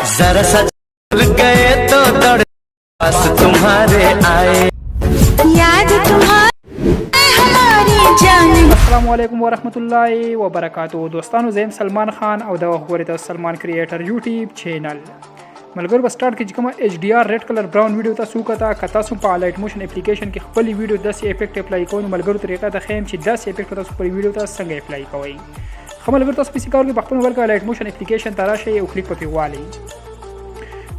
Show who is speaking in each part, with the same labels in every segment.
Speaker 1: जरा सा चल गए तो दौड़ पास तुम्हारे आए
Speaker 2: याद तुम्हारी हमारी जान।
Speaker 3: अस्सलाम वालेकुम वरहमतुल्लाहि वबरकातुहू। दोस्तانو زم سلمان خان او دا غوري ته سلمان کریټر یوټیوب چینل ملګرو به سٹارټ کې کومه ایچ ډی آر ریډ کلر براون ویډیو تاسو کتا سو په لایټ موشن اپلیکیشن کې خپل ویډیو د سی افیکټ اپلای کوئ ملګرو طریقه د خیم چې د سی افیکټ تاسو په ویډیو ته څنګه اپلای کوئ ملګرو تاسو په سکار کې خپل ورکا لایټ موشن اپلیکیشن تراشي او کلیک پکې والي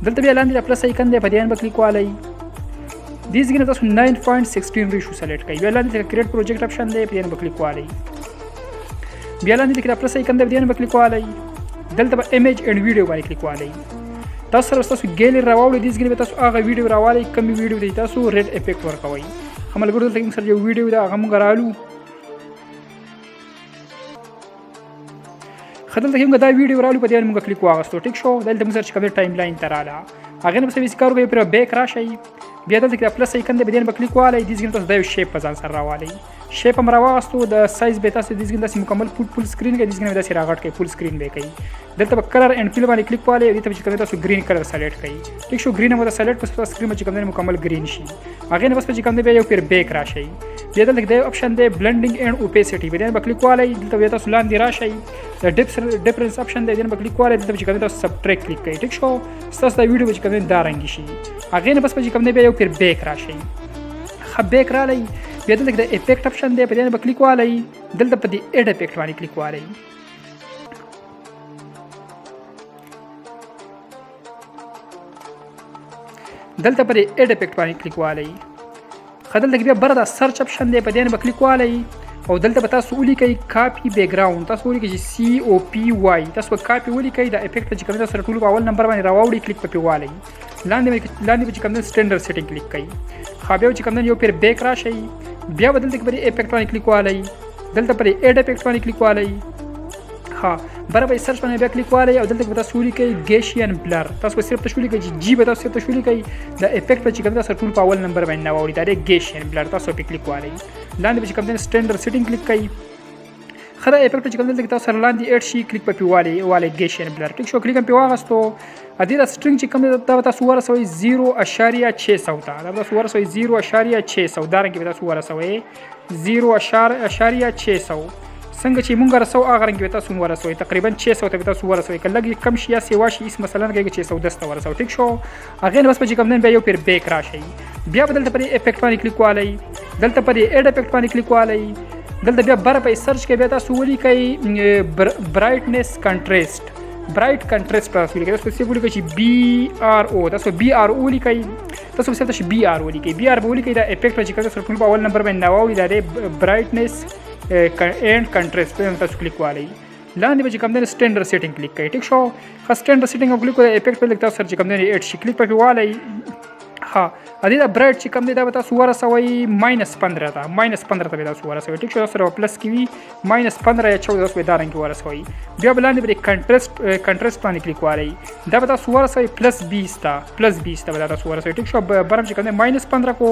Speaker 3: دلته بیا لاندې پلس آیکن دی په دې باندې کلیک والي دیس کې تاسو 9.16 ریشو سلیکټ کړئ بیا لاندې کریټ پروجیکټ اپشن دی په دې باندې کلیک والي بیا لاندې کې پلس آیکن دی په دې باندې کلیک والي دلته به ایمیج اینڈ ویډیو باندې کلیک والي تاسو سره تاسو ګیلری راوړئ دیس کې تاسو هغه ویډیو راوړئ کوم ویډیو دی تاسو ریډ افیکټ ورکوي ملګرو دلته موږ سره یو ویډیو دا هغه موږ رالو خدلته کوم دا ویډیو رالو په دې باندې موږ کلیک واغستو ټیک شو دلته موږ سره کوم ټایم لاین تراله هغه نو څه کار کوي پر بیک راشي بیا دلته کې پلس آیکن دی بدین په کلیک والي دیس کې تاسو دا شیپ په ځان سره راوالي شیپ هم راوغستو د سایز به تاسو دیس کې داسې مکمل فول سکرین کې دیس کې داسې راغټ کې فول سکرین به کوي دلته په کلر اینڈ فیل باندې کلیک والي دې ته چې کوم تاسو گرین کلر سلیکټ کړئ ټیک شو گرین مو سلیکټ پس سکرین چې کوم مکمل گرین شي هغه نه بس چې کوم دی یو پر بیک راشي بیا دلته کې اپشن دی بلندینګ اینڈ اوپیسټی بدین په کلیک والي دلته تاسو لاندې راشي د ډیفرنس اپشن دی دین په کلیک والي دلته چې کوم تاسو سبټریکټ کلیک کړئ ټیک شو تاسو دا ویډیو چې کوم دا رنګ شي هغه نه بس چې کوم دی یو پر بیک راشي بیک رالی بیا دلته د افیکټ اپشن دی په دې باندې کلیک والئ دلته په دې اډ افیکټ باندې کلیک والئ دلته په دې اډ افیکټ باندې کلیک والئ خدلته بیا بر دا سرچ اپشن دی په دې باندې کلیک والئ او دلته به تاسو ولیکئ کاپی بیک گراوند تاسو ولیکئ چې سی او پی واي تاسو کاپی ولیکئ د افیکټ چې کوم سره ټول په اول نمبر باندې راوړئ کلیک په والئ لاندې چې کوم سټانډرډ سیټینګ کلیک کړئ بیا چې کوم یو پیر بیک راشي بیا بدلته کې پر افیکټ باندې کلیک والئ دلته پر اډ افیکټ باندې کلیک والئ برابر سرچ باندې بیا کلیک والئ او دلته به تاسو ولیکئ ګیشین بلر تاسو صرف تاسو ولیکئ چې جی به تاسو تاسو ولیکئ د افیکټ چې کوم تاسو ټول په اول نمبر باندې راوړئ دا ګیشین بلر تاسو په کلیک والئ لاندې چې کوم سټانډرډ سیټینګ کلیک کړئ خدا افیکټ چې کوم دلته تاسو سره لاندې اډ شي کلیک په والي ګیشین بلر ټیک شو کلیک په واغستو ادي دا سټرینګ چې کوم دا تاسو ورسوي 0.600 ته دا تاسو ورسوي 0.600 دا رنګ به تاسو ورسوي 0.600 څنګه چې مونږ رسو هغه رنګ به تاسو ورسوي تقریبا 600 ته تاسو ورسوي کله کم شي یا سیوا شي اس مثلا کې 610 ته ورسوي ټیک شو هغه نه بس په کوم بیا یو پیر بیک راشي بیا بدلته پر افیکټ باندې کلیک والئ دلته پر اډ افیکټ باندې کلیک والئ دلته بیا بر په سرچ کې بیا تاسو ولیکئ برایټنس کنټراسټ برایټ کنټراسټ تاسو ولیکئ تاسو څه ولیکئ چې بي آر او تاسو بي آر او ولیکئ تاسو څه تاسو بي آر ولیکئ بي آر ولیکئ دا افیکټ چې تاسو ټول په اول نمبر باندې ناوړي دا برایټنس اینڈ کنټراسټ په تاسو کلیک والئ لاندې به کوم د سټانډرډ سیټینګ کلیک کړئ ټیک شو سټانډرډ سیټینګ او کلیک کړئ افیکټ په لیک تاسو چې کوم د اډ شي کلیک په والئ ادي دا برایټ چې کوم دی دا تاسو ورسوي -15 ته -15 ته تاسو ورسوي ټیک شو سره پلس کی وی -15 یا 14 تاسو دارن کې ورسوي بیا بلاندې به کنټراسټ باندې کلیک والئ دا به تاسو ورسوي +20 ته به تاسو ورسوي ټیک شو برم چې کوم دی -15 کو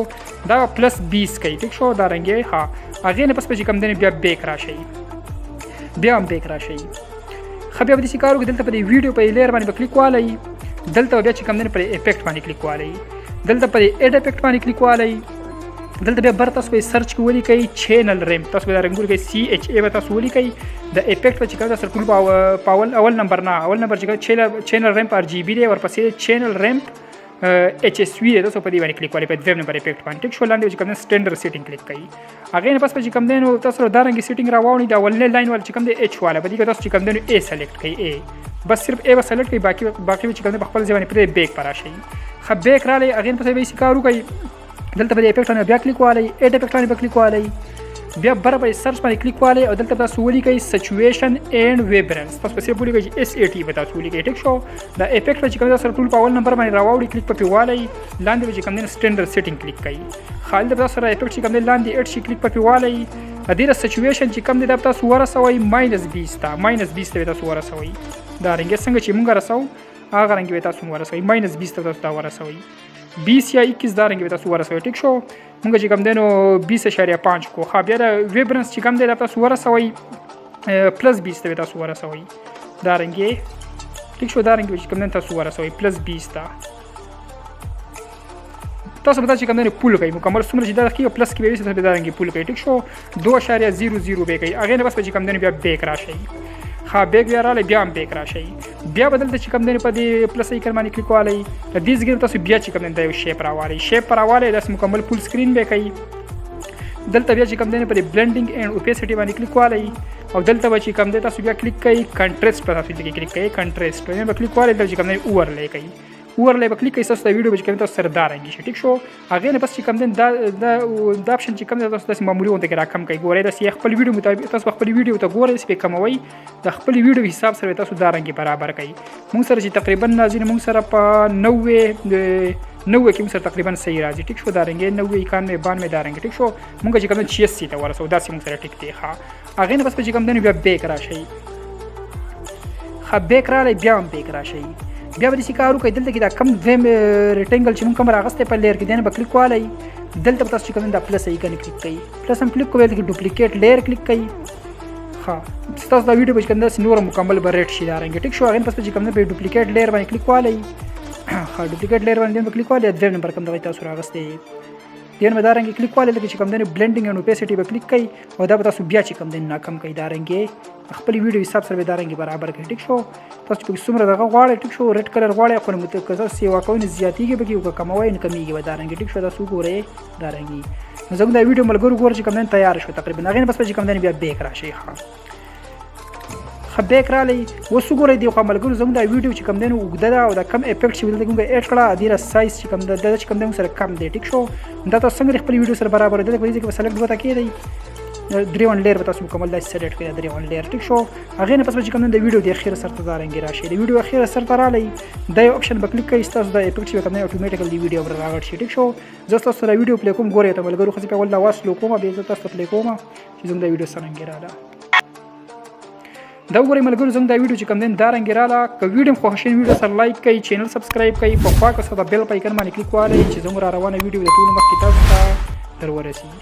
Speaker 3: دا +20 کوي ټیک شو دا رنګ هغه نه پس په کوم دی بیا بیک راشي بیا هم بیک راشي بیا به دې کارو کې دلته په ویډیو په لیر باندې کلیک والئ دلته بیا چې کوم دی پر افیکټ باندې کلیک والئ دلته پر اډ افیکټ باندې کلیک والئ دلته بیا بر تاسو په سرچ کې ولیکئ چینل ریم تاسو به رنګول کې سی ایچ ای به تاسو ولیکئ د افیکټ چې کوم تاسو ټول په اول نمبر چې چینل ریم پر جی بي دی ورپسې چینل ریم ایچ اس وی تاسو په دې باندې کلیک والئ په دویم نمبر افیکټ باندې ټیک شو لاندې چې کوم سټانډرډ سیټینګ کلیک کړئ هغه نه پس چې کوم دی نو تاسو دا رنګ سیټینګ راوړئ دا ولنه لاین ول چې کوم دی ایچ والا په دې کې تاسو چې کوم دی ا سلیکټ کړئ ا بس صرف ا به سلیکټ کړئ باقي چې کوم دی خپل ځای باندې پر بیک پر راشي بیک رالی اغین پس به کارو کوي دلته په افیکټ باندې بیا کلیک والئ اډ افیکټ باندې کلیک والئ بیا برابر سرچ باندې کلیک والئ او دلته تاسو ولیکئ سچویشن اینڈ ویبرنس تاسو صرف ولیکئ اس ای ټی به تاسو ولیکئ ټیک شو دا افیکټ چې کوم تاسو ټول په اول نمبر باندې راوړئ کلیک په والئ لاندې چې کوم سټانډرډ سیټینګ کلیک کړئ خالد تاسو سره افیکټ چې کوم لاندې اډ شي کلیک په والئ ادي سچویشن چې کوم دی تاسو ورسوي -20 ته تاسو ورسوي دا رنګ څنګه چې مونږ رسو هغه رنګ به تاسو ورسوي -20 ته تاسو ورسوي 20 یا 21 دا رنګ به تاسو ورسوي ټیک شو مونږ چې کوم دینو 20.5 کو بیا د ویبرنس چې کوم دی تاسو ورسوي +20 ته تاسو ورسوي دا رنګ ټیک شو دا رنګ چې کوم دین تاسو ورسوي پلس 20 تا تاسو به دا چې کوم دین پول کوي مکمل څومره چې دا کې پلس کې به وي تاسو دا رنګ پول کوي ټیک شو 2.00 به کوي هغه نه بس چې کوم دین بیا بیک راشي ها بیک بیا رااله بیا هم بیک راشي بیا بدل چې کوم دین په دې پلس ای کرمانی کلیک والی د دې ځګر تاسو بیا چې کوم دین دا یو شیپ راوالی د مکمل فول سکرین به کوي دلته بیا چې کوم دین په بلندینګ اینڈ اوپیسټی باندې کلیک والی او دلته چې کوم دین تاسو بیا کلیک کوي کنټراسټ په تاسو کلیک کوي کنټراسټ په کلیک والی دلته چې کوم دین اوورلې کوي اوورلې په کلیک کوي تاسو د ویډیو چې کوم تاسو سره دارنګي شي ټیک شو هغه نه بس چې کوم دین دا اپشن چې کوم تاسو د معمولی ونده کې راکم کوي ګورئ د سی خپل ویډیو مطابق تاسو خپل ویډیو ته ګورئ سپې کموي د خپل ویډیو حساب سره تاسو دارنګي برابر کوي مونږ سره چې تقریبا نازل مونږ سره په 90 کې سره تقریبا صحیح راځي ټیک شو دارنګي 90 91 92 دارنګي ټیک شو مونږ چې کوم 86 ته ورسو دا سیم سره ټیک دی ها هغه نه بس چې کوم دین بیا بیک راشي ها بیک رالی بیا هم بیک راشي بیا به دې کارو کوي دلته کې دا کم دویم ریکټنګل چې مونږ کوم راغسته په لیر کې دنه به کلیک والی دلته تاسو چې کوم دا پلس ایکن کلیک کوي پلس هم کلیک کوئ دلته ډوپلیکیټ لیر کلیک کوي ها تاسو دا ویډیو به کوم نور مکمل به ریټ شي دا رنګ ټیک شو هغه پس چې کوم په ډوپلیکیټ لیر باندې کلیک والی ها ډوپلیکیټ لیر باندې کلیک والی دریم نمبر کوم دا تاسو راغسته دین به دا رنګ کلیک والی لکه چې کوم دنه بلندینګ اینڈ اوپیسټی به کلیک کوي او دا به تاسو بیا چې کوم دنه ناکم کوي دا رنګ خپل ویډیو حساب سره دا رنګ برابر کوي ټیک شو تاسو په څومره دغه غواړئ ټیک شو ریډ کلر غواړئ خو متکسر سیوا کوي زیاتیږي به کې کموي نه کمیږي دا رنګ ټیک شو تاسو ګورئ دا رنګ نو زموږ دا ویډیو ملګرو ګور چې کوم دنه تیار شو تقریبا هغه بس چې کوم دنه بیا بیک راشي ها بیک رالی وسو ګورئ دی خو ملګرو زموږ دا ویډیو چې کوم دنه وګدا دا او دا کم افیکټ چې ولته کوم اډ کړه ډیره سایز چې کوم د چې کوم دنه سره کم دی ټیک شو دا تاسو څنګه خپل ویډیو سره برابر دی په دې کې سلیکټ وتا کیږي دریون لیر به تاسو مکمل داسې سلیکټ کړئ دریون لیر ټیک شو هغه نه پس چې کوم د ویډیو د اخیره سره ته دارنګ راشي د ویډیو اخیره سره ته رالی دا یو اپشن به کلیک کړئ تاسو د افیکټ چې کوم نه اتوماتیکلی ویډیو راغلی شي ټیک شو زه تاسو سره ویډیو پلی کوم ګورئ ته ملګرو خو په ول واسلو کوم به تاسو پلی کوم چې زموږ د ویډیو څنګه رااله دا وګورئ ملګرو زموږ دا ویډیو چې کوم دین دا رنګ رااله که ویډیو خو خوښ ویډیو سره لایک کړئ چینل سبسکرایب کړئ په خوا کې سره د بیل په ایکن باندې کلیک وکړئ چې زموږ را روانه ویډیو د ټول مخکې تاسو ته در ورسیږي